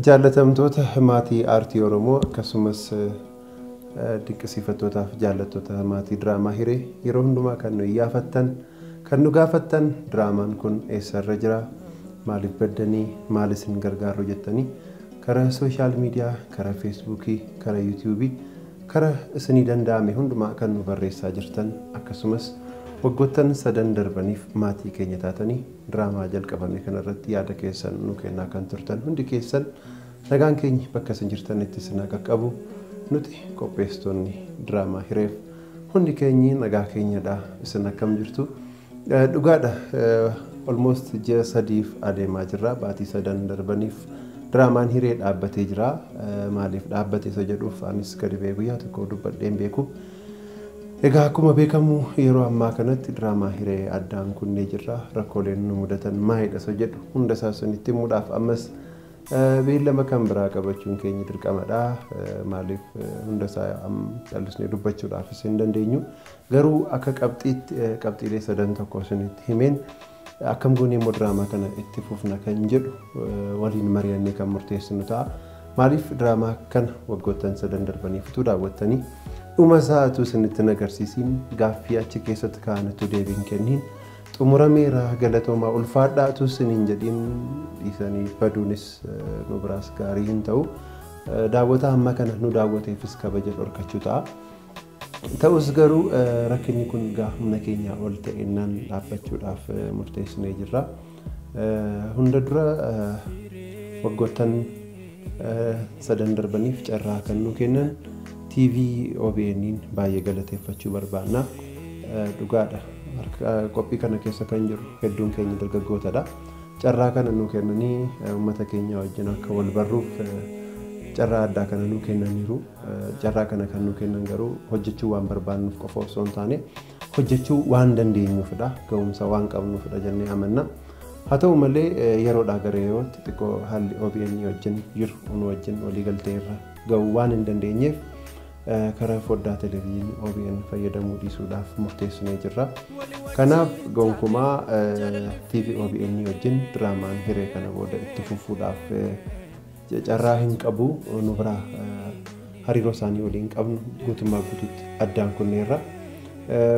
Jaalatamtoota maatii aartii Oromoo akkasumas dinqisiifattootaaf jaalattoota maatii diraamaa Hiree yeroo hundumaa kan nu iyyafattan kan nu gaafattan diraamaan kun eessarra jira maaliif baddanii maal isin gargaaru jettanii karaa sooshaal miidiyaa karaa feesbuukii karaa yuutuubii karaa isinii danda'ame hundumaa kan nu barreessaa jirtan akkasumas waggoottan sadan darbaniif maatii keenya taatanii diraamaa jalqabame kanarratti yaada keessan nu kennaa kan turtan hundi keessan nagaan keenya bakka isin jirtanitti isin qaqqabu nuti qopheessitoonni diraamaa Hireef hundi keenyi nagaa keenyadha isin akkam jirtu dhugaadha almost ji'a sadiif adeemaa jirra baatii sadan darbaniif diraamaan Hiree dhaabbatee jira maaliif dhaabbate isa jedhuuf anis gadi bee guyyaa tokko dubbadheen beeku egaa akkuma beekamu yeroo ammaa kanatti diraamaa Hiree addaan kunnee jirra rakkooleen nu mudatan maalidha isa jedhu hunda isaa sanitti muudhaaf ammas beellama kan biraa qabachuun keenya dirqamadha maaliif hunda isaa callisnee dubbachuudhaaf isin dandeenyu garuu akka qabxiilee sadan tokko isinitti himeen akkam goonee immoo diraamaa kana itti fufna kan jedhu waliin mari'annee kan murteessinu ta'a maaliif diraamaa kana waggoottan sadan darbaniiftu daawwattanii dhuma isaatu isinitti agarsiisiin gaaffii achi keessatti kaa'antu deebiin kenniin xumurameera galatoomaa ulfaadhaatu isiniin jedhiin dhiisanii baduunis nu biraas gaarii hin ta'u daawwata amma kana nu daawwateefis kabaja dhorkachuu ta'a ta'us garuu rakkinni kun humna keenya ol ta'ennaan dhaabbachuudhaaf murteessinee jirra hunda dura waggoottan sadan darbaniif carraa kan nu kennan TV OBN'n baay'ee galateeffachuu barbaanna dhugaadha qophii kana keessa kan jiru hedduun keenya dargaggootadha carraa kana nu kennanii uummata keenya wajjin akka wal barruuf carraa addaa kana nu kennaniiru carraa kana kan nu kennan garuu hojjechuu waan barbaannuuf qofa osoo hin taane hojjechuu waan dandeenyuufidha ga'umsa waan qabnuufidha jennee amanna haa ta'u malee yeroodhaa gara yerootti xiqqoo haalli OBN wajjin jiru unu wajjin walii galteerra ga'uu waan hin dandeenyeef karaa foddaa televiziyoonii OBN fayyadamuu dhiisuudhaaf murteessinee jirra. Kanaaf gonkumaa TV OBN wajjin diraamaan Hiree kana booda itti fufuudhaaf carraa hin qabu nu biraa hariiroo isaanii waliin qabnu guutummaa guutuutti addaan kunneerra.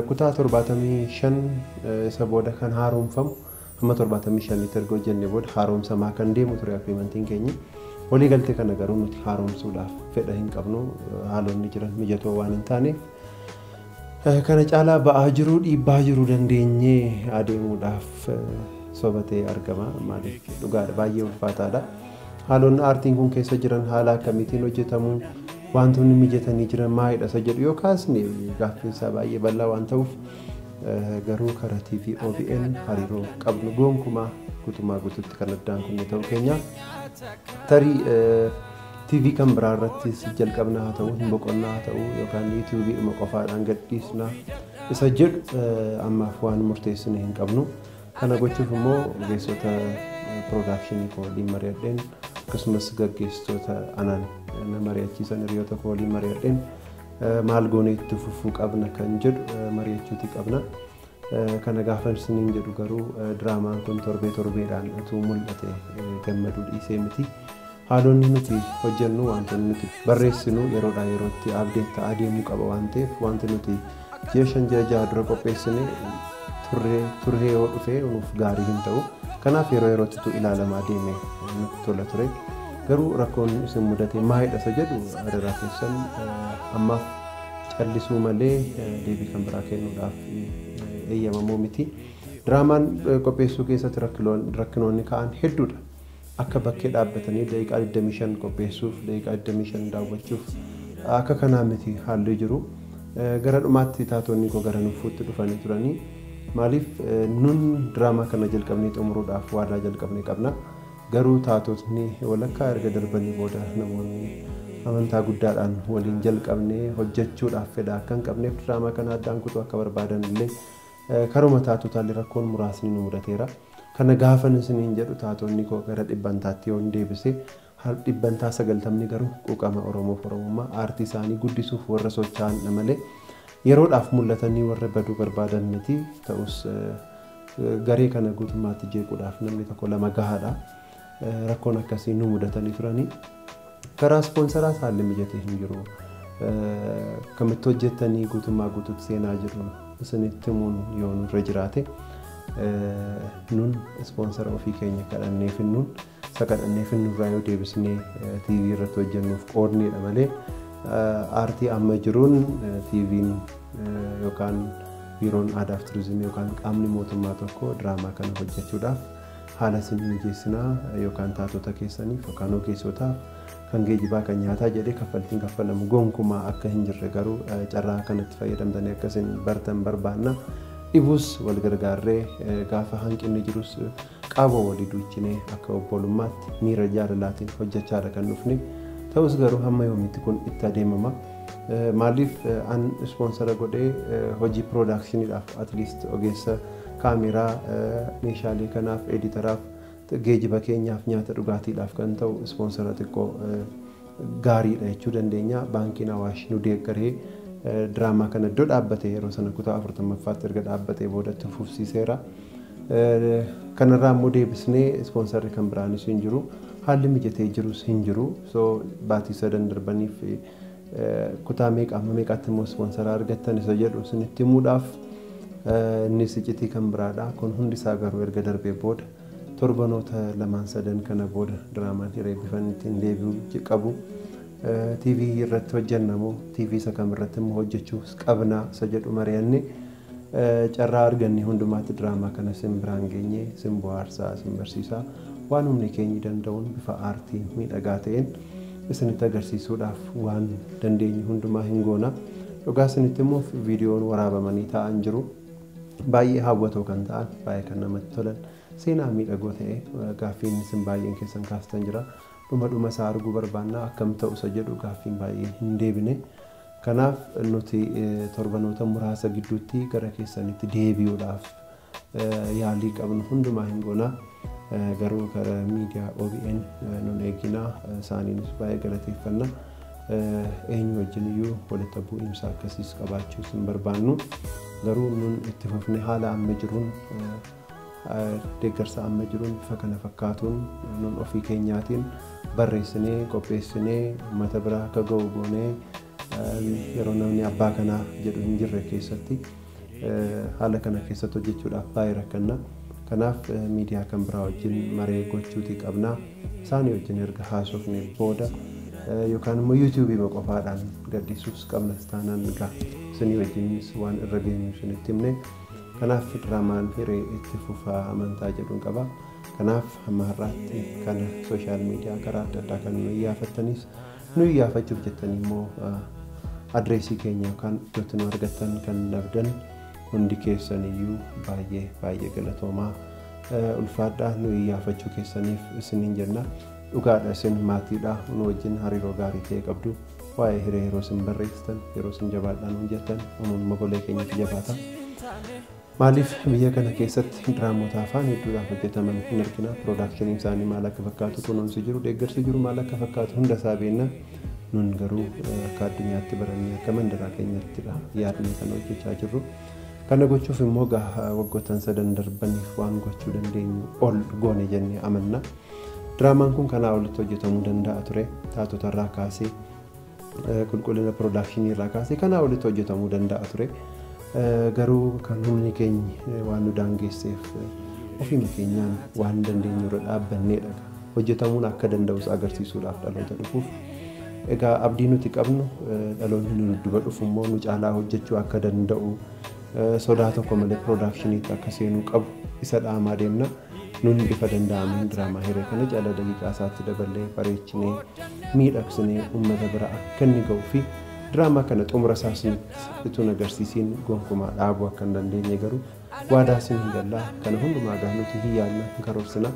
Kutaa 75 isa booda kan haaromfamu hamma 75 tti erga hojjennee booda haaromsamaa kan deemu ture agriimentiin keenya. Walii galtee kana garuu nuti haaromsuudhaaf fedha hin qabnu haalonni jiran mijatoo waan hin taaneef kana caalaa ba'aa jiruu dhiibbaa jiruu dandeenyee adeemuudhaaf sobatee argama maaliif dhugaadha baay'ee ulfaataadha haalonni aartiin kun keessa jiran haala akkamiitiin hojjetamu wantoonni mijatanii jiran maalidha isa jedhu yoo kaasne gaaffiinsaa baay'ee bal'aa waan ta'uuf garuu karaa TV OBN hariiroo qabnu gonkumaa guutummaa guutuutti kan addaan kunne ta'uu keenya tarii TV kan biraa irrattis jalqabna haa ta'u boqonnaa haa ta'u yookaan YouTube dhuma qofaadhaan gadhiisna isa jedhu ammaaf waan murteessine hin qabnu kana gochuuf immoo ogeessota piroodakshinii koo waliin mari'adheen akkasumas gaggeessitoota anaan na mari'achiisan hiriyoota koo waliin mari'adheen maal goonee itti fufuu qabna kan jedhu mari'achuuti qabna kana gaafan isiniin jedhu garuu diraamaan kun torbeedhaan utuu mul'ate gammaduu dhiisee miti haalonni nuti hojjennu wantoonni nuti barreessinu yeroodhaa yerootti abdeet ta'aa deemuu qaba waan ta'eef wanti nuti ji'a 5-6 dura qopheessine turree yoo dhufee nuuf gaarii hin ta'u kanaaf yeroo yerootti ilaalamaa deeme nutti tola ture garuu rakkoon isin mudate maalidha isa jedhu adaraa keessan ammaaf callisuu malee deebii kan biraa kennuudhaaf eeyyamamoo miti diraamaan qopheessuu keessatti rakkinoonni ka'an hedduudha akka bakkee dhaabbatanii daqiiqaa 25 qopheessuuf daqiiqaa 25 daawwachuuf akka kanaa miti haalli jiru gara dhumaatti taatonni koo gara nufuutti dhufanii turanii maaliif nun diraamaa kana jalqabnee xumuruudhaaf waadaa jalqabnee qabna garuu taatotni walakkaa erga darbanii booda namoonni amantaa guddaadhaan waliin jalqabnee hojjechuudhaaf fedha akka hin qabneef diraamaa kana addaan kutuu akka barbaadan illee karuma taatotaallee rakkoon muraasni nu mudateera kana gaafan isiniin jedhu taatonni koo gara dhibbantaatti yoon deebise dhibbantaa 90 garuu quuqama Oromoof Oromummaa aartii isaanii guddisuuf warra socho'an malee yeroodhaaf mul'atanii warra baduu barbaadan miti ta'us garee kana guutummaatti jeequudhaaf namni tokko lama gahaadha rakkoon akkasii nu mudatanii turanii karaa ispoonsaraa haalli mijatee hin jiru kamitti hojjettanii guutummaa guutuutti seenaa jiru isinitti himuun yoo nurra jiraate nun ispoonsara ofii keenya kadhannee finnuun sakadhannee finnurraa yoo deebisnee TV irratti hojjennuuf qoodneedha malee aartii amma jiruun TV'n yookaan biiroon aadaa fi turizimii yookaan qaamni mootummaa tokko diraamaa kana hojjechuudhaaf haala isin mijeessinaa yookaan taatota keessaniif yookaan ogeessotaaf kan geejjibaa kan nyaataa jedhee kaffaltiin kaffalamu gonkumaa akka hin jirre garuu carraa kanatti fayyadamtanii akka isin bartan barbaanna dhibus wal gargaarree gaafa hanqinni jirus qaaba walii duuchinee akka obbolummaatti miira jaalalaatiin hojjechaadha kan dhufne ta'us garuu hamma yoomiitti kun itti adeemama maaliif an ispoonsara godhee hojii piroodaakshiniidhaaf at least ogeessa kaameraa meeshaalee kanaaf editaraaf geejjiba keenyaaf nyaata dhugaatiidhaaf kan ta'u ispoonsara xiqqoo gaariidha jechuu dandeenya baankiin Awaash nu deeggaree diraamaa kana iddoo dhaabbate yeroo sana kutaa 40ffaatti erga dhaabbatee boodatti fufsiiseera kanarraa immoo deebisnee ispoonsarri kan biraanis hin jiru haalli mijatee jirus hin jiru so baatii 3 darbaniif kutaa meeqaatti immoo ispoonsara argattan isa jedhu isinitti himuudhaaf inni sicitii kan biraadha kun hundi isaa garuu erga darbee booda torbanoota 2-3 kana booda diraamaan hiree bifaan ittiin deebi'uu qabu TV irratti hojjennamu TV isa kam irratti immoo hojjechuus qabna isa jedhu mari'anne carraa arganne hundumaatti diraamaa kana sin biraan geenye sin bohaarsaa sin barsiisaa waan humni keenya danda'uun bifa aartii miidhagaa ta'een isinitti agarsiisuudhaaf waan dandeenye hundumaa hin goona dhugaa isinitti immoo viidiyoon waraabamanii taa'an jiru baay'ee hawwatoo kan ta'an baay'ee kan namatti tolan seenaa miidhagoo ta'e gaaffiin isin baay'een keessan kaastan jira dhuma isaa arguu barbaanna akkam ta'u isa jedhu gaaffiin baay'ee hin deebine kanaaf nuti torbanoota muraasa gidduutti gara keessanitti deebi'uudhaaf yaalii qabnu hundumaa hin goona garuu karaa miidiyaa OBN nun eeginaa isaaniinis baay'ee galateeffanna eenyu wajjin iyyuu walitti bu'iinsa akkasiis qabaachuus hin barbaannu garuu nun itti fufne haala amma jiruun deeggarsa amma jiruun bifa kana fakkaatuun nun ofii keenyaatiin barreessinee qopheessinee mata biraa akka ga'u goonee yeroo namni abbaa kanaa jedhu hin jirre keessatti haala kana keessatti hojjechuudhaaf baay'ee rakkanna kanaaf miidiyaa kan biraa wajjin maree gochuutii qabna isaanii wajjin erga haasofne booda yookaan immoo yuutuubii qofaadhaan gaddisuus qabna taanaan egaa isinii wajjinis waan irra geenyu isinitti himne kanaaf diraamaan hiree itti fufaa amantaa jedhuun qaba kanaaf hamma har'aatti kana sooshaal miidiyaa karaa adda addaa kan nu iyyaafattanis nu iyyaafachuuf jettanii immoo adreesii keenya yookaan iddootti nu argattan kan dhabdan hundi keessaniyyuu baay'ee galatoomaa ulfaadhaa nu iyyaafachuu keessaniif isiniin jenna dhugaadha isin maatiidha nu wajjin hariiroo gaarii ta'e qabdu waa'ee hiree yeroo isin barreessitan yeroo isin jabaadhaan hojjettan uumama golee keenyatti jabaata maaliif biyya kana keessatti diraamoota afaan hedduudhaaf hojjetaman hin argina piroodaakshiniin isaanii maal akka fakkaatu kunuunsi jiru deeggarsi jiru maal akka fakkaatu hunda isaa beekna nun garuu akka addunyaatti barannee akka mandaraa keenyattidha yaadnee kan hojjechaa jirru kana gochuuf immoo waggoottan 3 darbaniif waan gochuu dandeenyu ol goone jennee amanna diraamaan kun kanaa olitti hojjetamuu danda'a ture taatota irraa kaasee qulqullina piroodakshinii irraa kaasee kanaa olitti hojjetamuu danda'a ture garuu kan humni keenya waan nu daangesseef ofii keenyaan waan dandeenyu irra dhaabbanneedha hojjetamuun akka danda'us agarsiisuudhaaf dhaloota dhufuuf egaa abdii nuti qabnu dhaloonni nu duba dhufu immoo nu caalaa hojjechuu akka danda'u sodaa tokko malee piroodaakshiniitti akka seenuu qabu isa dhaamaa deemna nun bifa danda'ameen diraamaa hiree kana caala daqiiqaa isaatti daballee bareechinee miidhagsinee uummata bira akka inni ga'uu fi diraamaa kana xumura isaas itoo agarsiisiin gonkumaa dhaabuu akka hin dandeenye garuu waadaa isin hin gallaa kana hundumaa gaa nuti hin yaadna hin karoorsina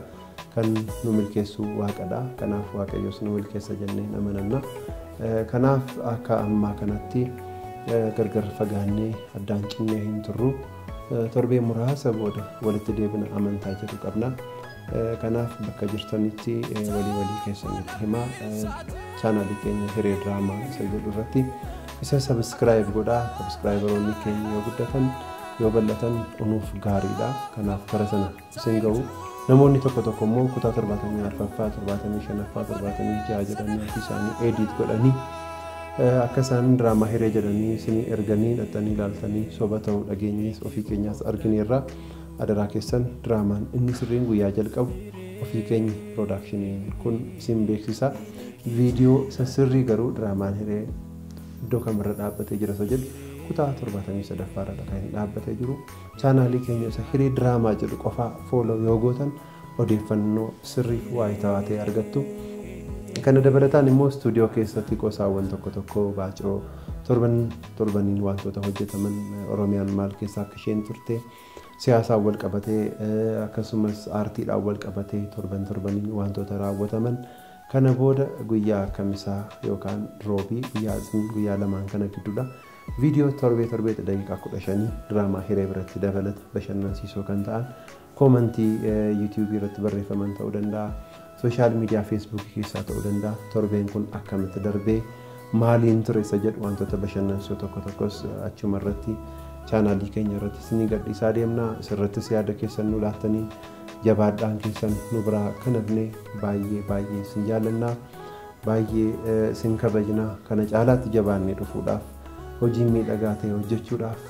kan nu milkeessu waaqadha kanaaf waaqayyoos nu milkeessa jennee amananna kanaaf akka ammaa kanatti gargar fagaannee addaan cinnee hin turru torbee muraasa booda walitti deebina amantaa jedhu qabna kanaaf bakka jirtanitti walii keessanitti himaa chaanaalii keenya Hiree Diraamaa isa jedhu irratti isa subscribe godhaa. Subscriberoonni keenya yoo guddatan yoo bal'atan unuuf gaariidha. Kanaaf kara sana isin ga'u namoonni tokko immoo kutaa 74ffaa 75ffaa 76 jedhanii isaanii edit godhanii akka isaan diraamaa Hiree jedhanii isin erganii dhattanii ilaaltanii soba ta'uu dhageenyis ofii keenyaas argineerra. Adaraa keessan diraamaan inni sirriin guyyaa jalqabu ofii keenya production kun isin beeksisa. Viidiyoo isa sirrii garuu diraamaan Hiree iddoo kamirra dhaabbatee jira jedhu kutaa 73ffaarra kan dhaabbatee jiru chaanaalii keenya isa Hiree Diraamaa jedhu qofaa follow yoo gootan odeeffannoo sirrii waayitawaa ta'e argattu. Kana dabalataan immoo stuudiyoo keessatti qosaawwan tokko baacoo torbaniin wantoota hojjetaman Oromiyaan maal keessa akka isheen turte siyaasaan wal qabatee akkasumas aartiidhaan wal qabatee torbaniin wantoota raawwataman kana booda guyyaa kamisaa yookaan roobii guyyaa lamaan kana gidduudha viidiyoo torbee daqiiqaa 15 diraamaa Hiree biratti dabalata bashannansiisoo kan ta'an koomentii YouTube irratti barreeffaman ta'uu danda'a. Social media Facebook keessaa ta'uu danda'a. Torbeen kun akkamitti darbee maaliin ture isa jedhu wantoota bashannansiisoo tokkos achuma irratti chaanaalii keenya irratti isin gadhiisaa deemna. Isirrattis yaada keessan nu laattanii jabaadhaan keessan nu biraa kanafne baay'ee isin jaalannaa. Baay'ee isin kabajna. Kana caalaatti jabaannee dhufuudhaaf hojii miidhagaa ta'e hojjechuudhaaf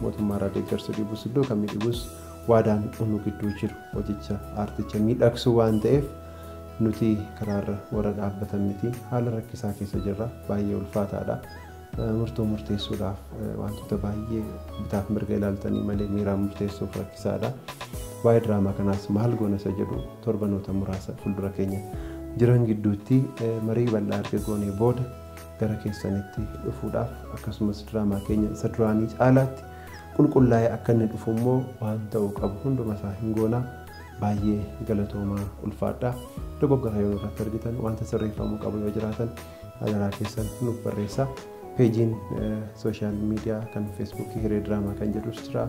mootummaa deeggarsa dhibus iddoo kamii dhibus waadaan nu gidduu jiru hojicha aarticha miidhagsu waan ta'eef nuti karaarra warra dhaabbatan miti. Haala rakkisaa keessa jirra. Baay'ee ulfaataadha. Murteessuudhaaf wantoota baay'ee bitaaf mirga ilaaltanii malee miiraan murteessuuf rakkisaadha. Waa'ee diraamaa kanaas maal goona isa jedhu torbanoota muraasa fuuldura keenya jiran gidduutti marii bal'aa erga goonee booda gara keessanitti dhufuudhaaf akkasumas diraamaa keenya isa duraanii caalaatti qulqullaa'ee akka inni dhufu immoo waan ta'uu qabu hunduma isaa hin goonaa. Baay'ee galatoomaa ulfaadhaa. Dogoggora yoo irratti argitan wanta sirreeffamuu qabu yoo jiraatan adaraa keessan nuuf barreessaa. Peejiin social media kan Facebook Hiree Diraamaa kan jedhus jira.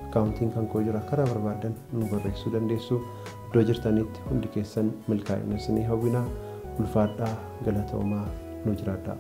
Akaawuntiin kan koo jira. Karaa barbaadan nu barreessuu dandeessu. Iddoo jirtanitti hundi keessan milkaa'ina isinii hawwinaa. Ulfaadhaa galatoomaa nu jiraadhaa.